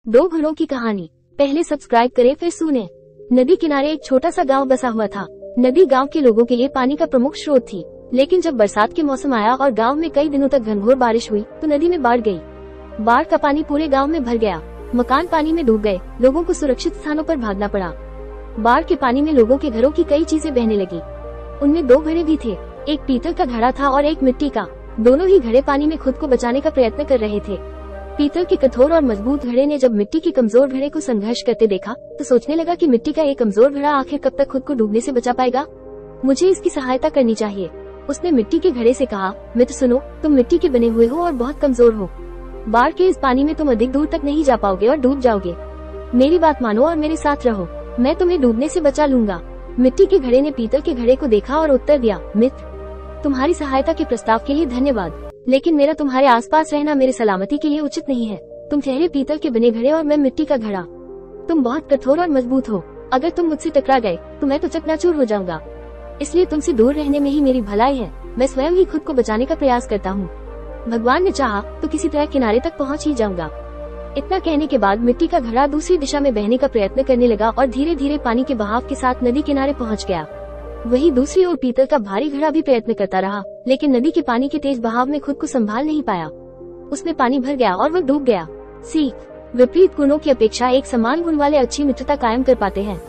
दो घड़ों की कहानी। पहले सब्सक्राइब करें फिर सुने। नदी किनारे एक छोटा सा गांव बसा हुआ था। नदी गांव के लोगों के लिए पानी का प्रमुख स्रोत थी, लेकिन जब बरसात के मौसम आया और गांव में कई दिनों तक घनघोर बारिश हुई तो नदी में बाढ़ गई। बाढ़ का पानी पूरे गांव में भर गया। मकान पानी में डूब गए। लोगों को सुरक्षित स्थानों पर भागना पड़ा। बाढ़ के पानी में लोगों के घरों की कई चीजें बहने लगी। उनमें दो घड़े भी थे, एक पीतल का घड़ा था और एक मिट्टी का। दोनों ही घड़े पानी में खुद को बचाने का प्रयत्न कर रहे थे। पीतल के कठोर और मजबूत घड़े ने जब मिट्टी की कमजोर घड़े को संघर्ष करते देखा तो सोचने लगा कि मिट्टी का एक कमजोर घड़ा आखिर कब तक खुद को डूबने से बचा पाएगा। मुझे इसकी सहायता करनी चाहिए। उसने मिट्टी के घड़े से कहा, मित्र सुनो, तुम मिट्टी के बने हुए हो और बहुत कमजोर हो। बाढ़ के इस पानी में तुम अधिक दूर तक नहीं जा पाओगे और डूब जाओगे। मेरी बात मानो और मेरे साथ रहो, मैं तुम्हें डूबने से बचा लूंगा। मिट्टी के घड़े ने पीतल के घड़े को देखा और उत्तर दिया, मित्र, तुम्हारी सहायता के प्रस्ताव के लिए धन्यवाद, लेकिन मेरा तुम्हारे आसपास रहना मेरी सलामती के लिए उचित नहीं है। तुम ठहरे पीतल के बने घड़े और मैं मिट्टी का घड़ा। तुम बहुत कठोर और मजबूत हो। अगर तुम मुझसे टकरा गए तो मैं तो चकनाचूर हो जाऊंगा। इसलिए तुमसे दूर रहने में ही मेरी भलाई है। मैं स्वयं ही खुद को बचाने का प्रयास करता हूँ। भगवान ने चाहा तो किसी तरह किनारे तक पहुँच ही जाऊंगा। इतना कहने के बाद मिट्टी का घड़ा दूसरी दिशा में बहने का प्रयत्न करने लगा और धीरे धीरे पानी के बहाव के साथ नदी किनारे पहुँच गया। वहीं दूसरी ओर पीतल का भारी घड़ा भी प्रयत्न करता रहा, लेकिन नदी के पानी के तेज बहाव में खुद को संभाल नहीं पाया। उसमें पानी भर गया और वह डूब गया। सीख, विपरीत गुणों की अपेक्षा एक समान गुण वाले अच्छी मित्रता कायम कर पाते हैं।